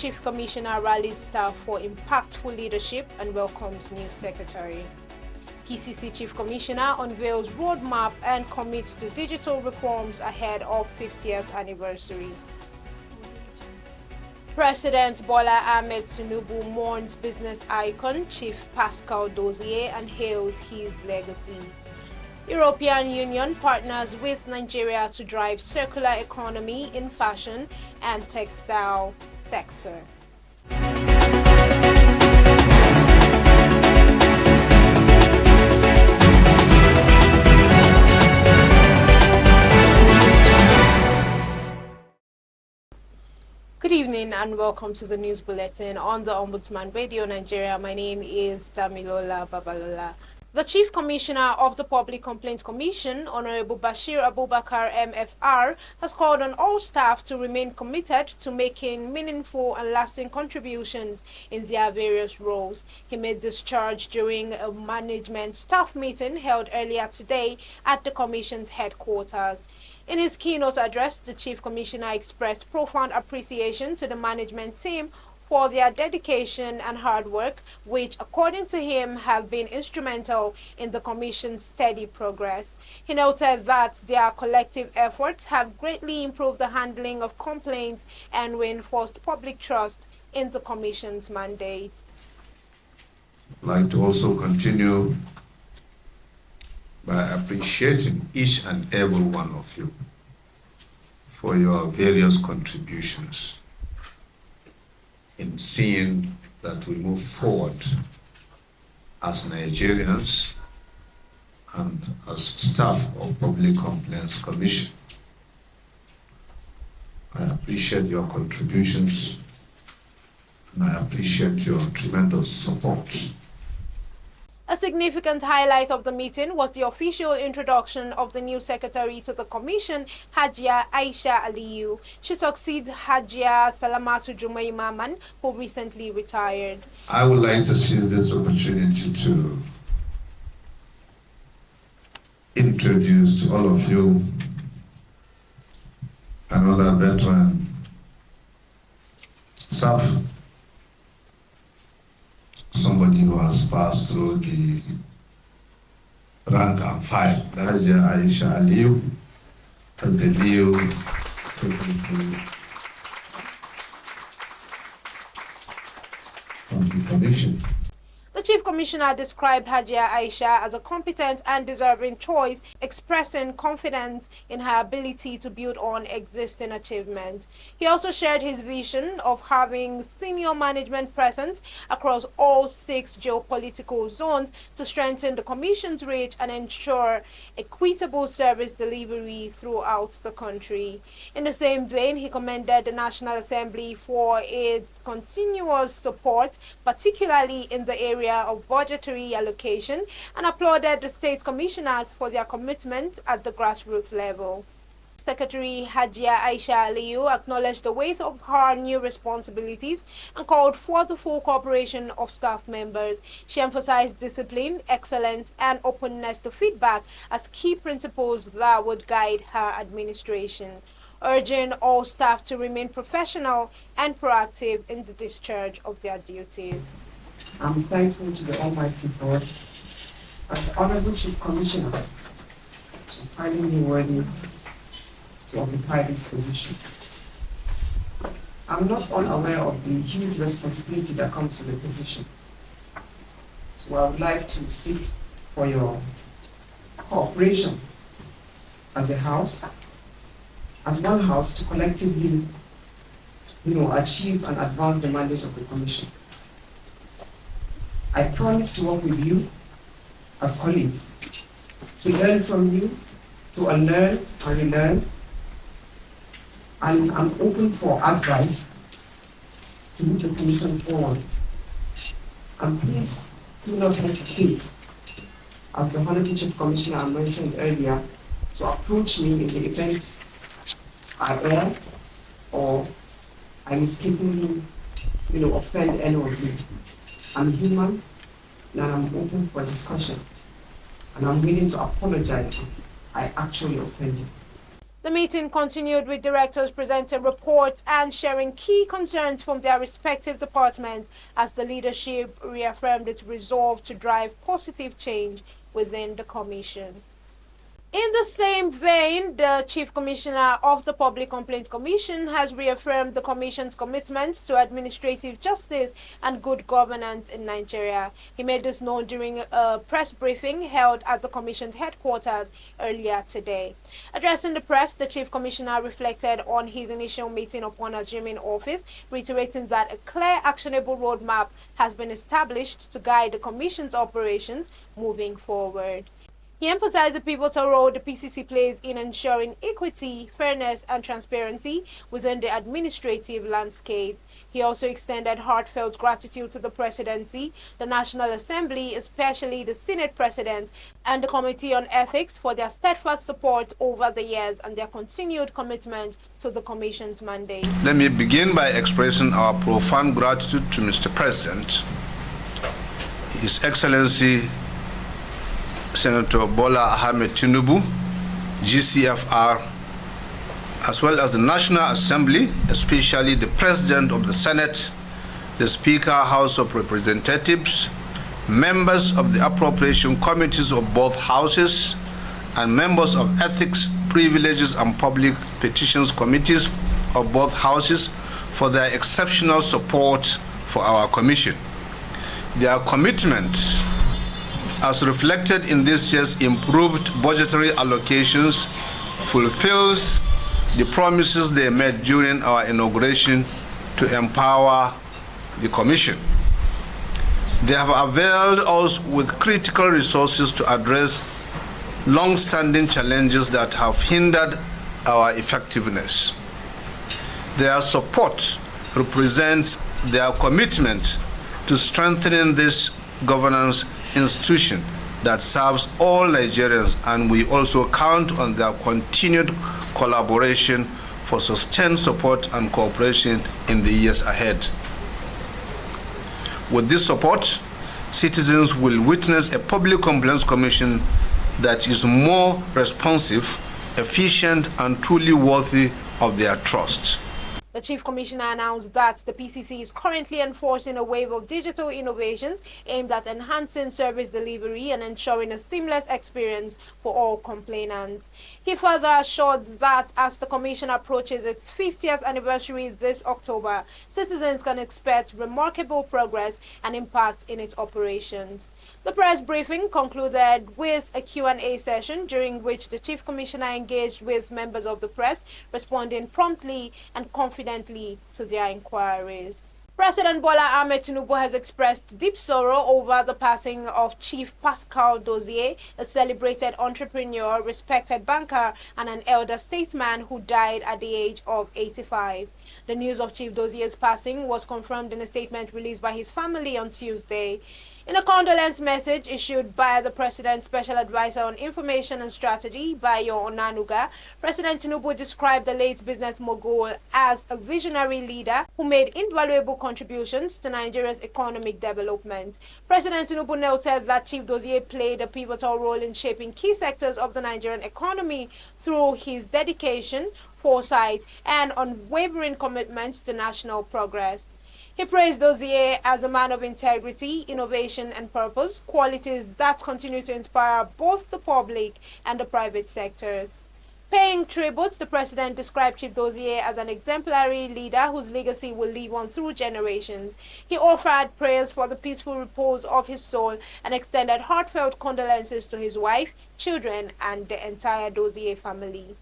Chief Commissioner rallies staff for impactful leadership and welcomes new secretary. PCC Chief Commissioner unveils roadmap and commits to digital reforms ahead of 50th anniversary. President Bola Ahmed Tinubu mourns business icon Chief Pascal Dozier and hails his legacy. European Union partners with Nigeria to drive circular economy in fashion and textile sector. Good evening and welcome to the news bulletin on the Ombudsman Radio Nigeria. My name is Damilola Babalola. The Chief Commissioner of the Public Complaints Commission, Honorable Bashir Abubakar MFR, has called on all staff to remain committed to making meaningful and lasting contributions in their various roles. He made this charge during a management staff meeting held earlier today at the Commission's headquarters. In his keynote address, the Chief Commissioner expressed profound appreciation to the management team for their dedication and hard work, which, according to him, have been instrumental in the Commission's steady progress. He noted that their collective efforts have greatly improved the handling of complaints and reinforced public trust in the Commission's mandate. I'd like to also continue by appreciating each and every one of you for your various contributions in seeing that we move forward as Nigerians and as staff of Public Complaints Commission. I appreciate your contributions and I appreciate your tremendous support. A significant highlight of the meeting was the official introduction of the new secretary to the Commission, Hajia Aisha Aliyu. She succeeds Hajia Salamatu Jumai Maman, who recently retired. I would like to seize this opportunity to introduce to all of you another veteran staff, somebody who has passed through the rank and file. That is Aisha Aliyu, as the new of the Commission. The Chief Commissioner described Hajia Aisha as a competent and deserving choice, expressing confidence in her ability to build on existing achievements. He also shared his vision of having senior management presence across all 6 geopolitical zones to strengthen the Commission's reach and ensure equitable service delivery throughout the country. In the same vein, he commended the National Assembly for its continuous support, particularly in the area of budgetary allocation, and applauded the state commissioners for their commitment at the grassroots level. Secretary Hajia Aisha Aliyu acknowledged the weight of her new responsibilities and called for the full cooperation of staff members. She emphasized discipline, excellence, and openness to feedback as key principles that would guide her administration, urging all staff to remain professional and proactive in the discharge of their duties. I'm thankful to the Almighty God as the Honorable Chief Commissioner for finding me worthy to occupy this position. I'm not unaware of the huge responsibility that comes with the position. So I would like to seek for your cooperation as a house, as one house, to collectively, achieve and advance the mandate of the Commission. I promise to work with you as colleagues, to learn from you, to unlearn and relearn, and I'm open for advice to move the Commission forward. And please do not hesitate, as the Honorable Chief Commissioner mentioned earlier, to approach me in the event I err or I mistakenly, offend any of you. I'm human, and I'm open for discussion. And I'm willing to apologize if I actually offend you. The meeting continued with directors presenting reports and sharing key concerns from their respective departments as the leadership reaffirmed its resolve to drive positive change within the Commission. In the same vein, the Chief Commissioner of the Public Complaints Commission has reaffirmed the Commission's commitment to administrative justice and good governance in Nigeria. He made this known during a press briefing held at the Commission's headquarters earlier today. Addressing the press, the Chief Commissioner reflected on his initial meeting upon assuming office, reiterating that a clear, actionable roadmap has been established to guide the Commission's operations moving forward. He emphasized the pivotal role the PCC plays in ensuring equity, fairness, and transparency within the administrative landscape. He also extended heartfelt gratitude to the Presidency, the National Assembly, especially the Senate President, and the Committee on Ethics for their steadfast support over the years and their continued commitment to the Commission's mandate. Let me begin by expressing our profound gratitude to Mr. President, His Excellency Senator Bola Ahmed Tinubu, GCFR, as well as the National Assembly, especially the President of the Senate, the Speaker, House of Representatives, members of the appropriation committees of both houses, and members of Ethics, Privileges, and Public Petitions committees of both houses for their exceptional support for our Commission. Their commitment, as reflected in this year's improved budgetary allocations, fulfills the promises they made during our inauguration to empower the Commission. They have availed us with critical resources to address long-standing challenges that have hindered our effectiveness. Their support represents their commitment to strengthening this governance institution that serves all Nigerians, and we also count on their continued collaboration for sustained support and cooperation in the years ahead. With this support, citizens will witness a public complaints commission that is more responsive, efficient, and truly worthy of their trust. The Chief Commissioner announced that the PCC is currently enforcing a wave of digital innovations aimed at enhancing service delivery and ensuring a seamless experience for all complainants. He further assured that as the Commission approaches its 50th anniversary this October, citizens can expect remarkable progress and impact in its operations. The press briefing concluded with a Q&A session during which the Chief Commissioner engaged with members of the press, responding promptly and confidently to their inquiries. President Bola Ahmed Tinubu has expressed deep sorrow over the passing of Chief Pascal Dozier, a celebrated entrepreneur, respected banker, and an elder statesman who died at the age of 85. The news of Chief Dozier's passing was confirmed in a statement released by his family on Tuesday. In a condolence message issued by the President's Special Advisor on Information and Strategy, Bayo Onanuga, President Tinubu described the late business mogul as a visionary leader who made invaluable contributions to Nigeria's economic development. President Tinubu noted that Chief Dozier played a pivotal role in shaping key sectors of the Nigerian economy through his dedication, foresight, and unwavering commitment to national progress. He praised Dozier as a man of integrity, innovation, and purpose, qualities that continue to inspire both the public and the private sectors. Paying tribute, the President described Chief Dozier as an exemplary leader whose legacy will live on through generations. He offered prayers for the peaceful repose of his soul and extended heartfelt condolences to his wife, children, and the entire Dozier family.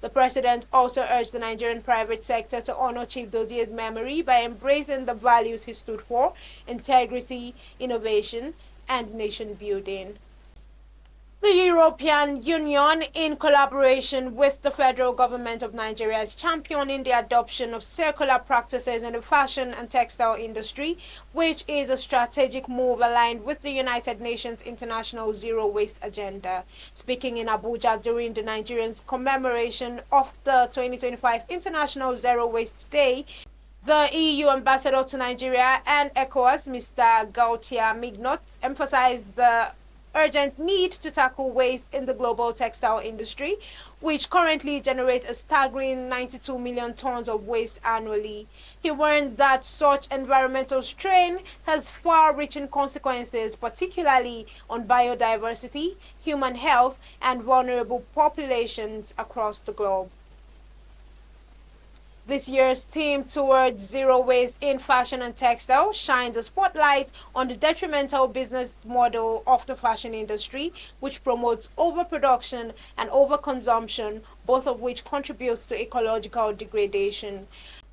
The President also urged the Nigerian private sector to honor Chief Dozier's memory by embracing the values he stood for: integrity, innovation, and nation building. The European Union, in collaboration with the federal government of Nigeria, is championing the adoption of circular practices in the fashion and textile industry, which is a strategic move aligned with the United Nations International Zero Waste Agenda. Speaking in Abuja during the Nigerians' commemoration of the 2025 International Zero Waste Day, the EU ambassador to Nigeria and ECOWAS, Mr. Gautier Mignot, emphasized the urgent need to tackle waste in the global textile industry, which currently generates a staggering 92 million tons of waste annually. He warns that such environmental strain has far-reaching consequences, particularly on biodiversity, human health, and vulnerable populations across the globe. This year's theme towards zero waste in fashion and textile shines a spotlight on the detrimental business model of the fashion industry, which promotes overproduction and overconsumption, both of which contributes to ecological degradation.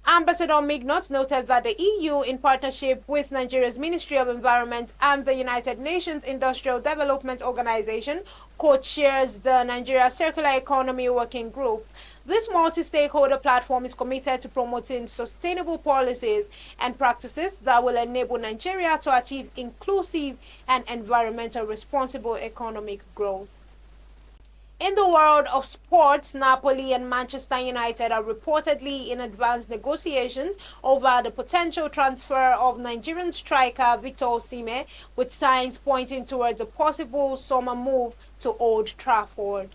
Ambassador Mignot noted that the EU, in partnership with Nigeria's Ministry of Environment and the United Nations Industrial Development Organization, co-chairs the Nigeria Circular Economy Working Group. This multi-stakeholder platform is committed to promoting sustainable policies and practices that will enable Nigeria to achieve inclusive and environmentally responsible economic growth. In the world of sports, Napoli and Manchester United are reportedly in advanced negotiations over the potential transfer of Nigerian striker Victor Osimhen, with signs pointing towards a possible summer move to Old Trafford.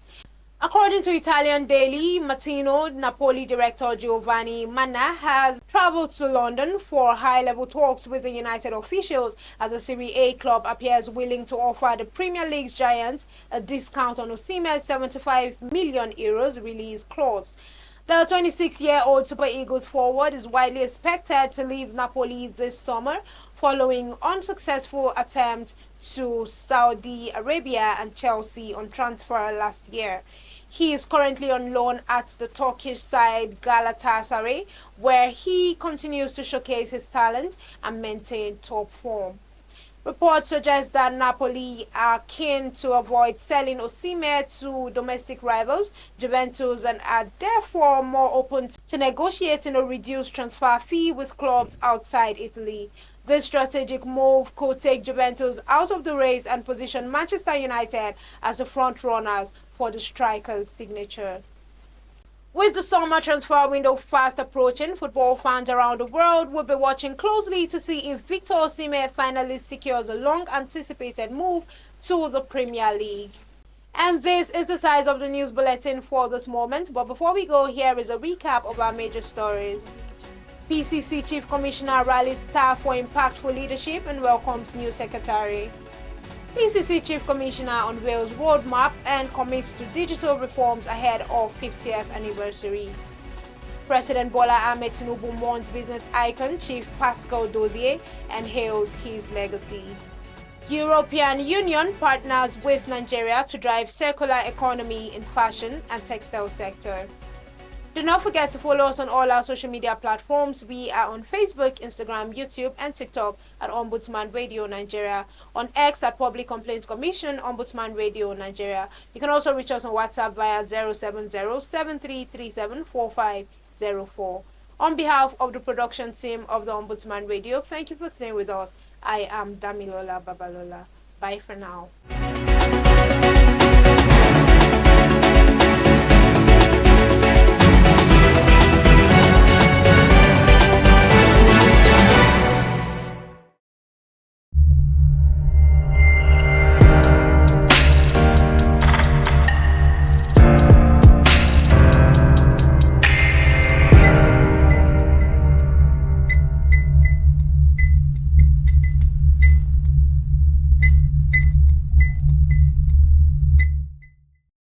According to Italian daily Mattino, Napoli director Giovanni Manna has traveled to London for high-level talks with the United officials as the Serie A club appears willing to offer the Premier League's giant a discount on Osimhen's €75 million release clause. The 26-year-old Super Eagles forward is widely expected to leave Napoli this summer following unsuccessful attempts to Saudi Arabia and Chelsea on transfer last year. He is currently on loan at the Turkish side Galatasaray, where he continues to showcase his talent and maintain top form. Reports suggest that Napoli are keen to avoid selling Osimhen to domestic rivals, Juventus, and are therefore more open to negotiating a reduced transfer fee with clubs outside Italy. This strategic move could take Juventus out of the race and position Manchester United as the front runners for the striker's signature. With the summer transfer window fast approaching, football fans around the world will be watching closely to see if Victor Osimhen finally secures a long-anticipated move to the Premier League. And this is the size of the news bulletin for this moment. But before we go, here is a recap of our major stories. PCC Chief Commissioner rallies staff for impactful leadership and welcomes new secretary. PCC Chief Commissioner unveils roadmap and commits to digital reforms ahead of 50th anniversary. President Bola Ahmed Tinubu mourns business icon Chief Pascal Dozier and hails his legacy. European Union partners with Nigeria to drive circular economy in fashion and textile sector. Do not forget to follow us on all our social media platforms. We are on Facebook, Instagram, YouTube, and TikTok at Ombudsman Radio Nigeria. On X at Public Complaints Commission, Ombudsman Radio Nigeria. You can also reach us on WhatsApp via 070-7337-4504. On behalf of the production team of the Ombudsman Radio, thank you for staying with us. I am Damilola Babalola. Bye for now.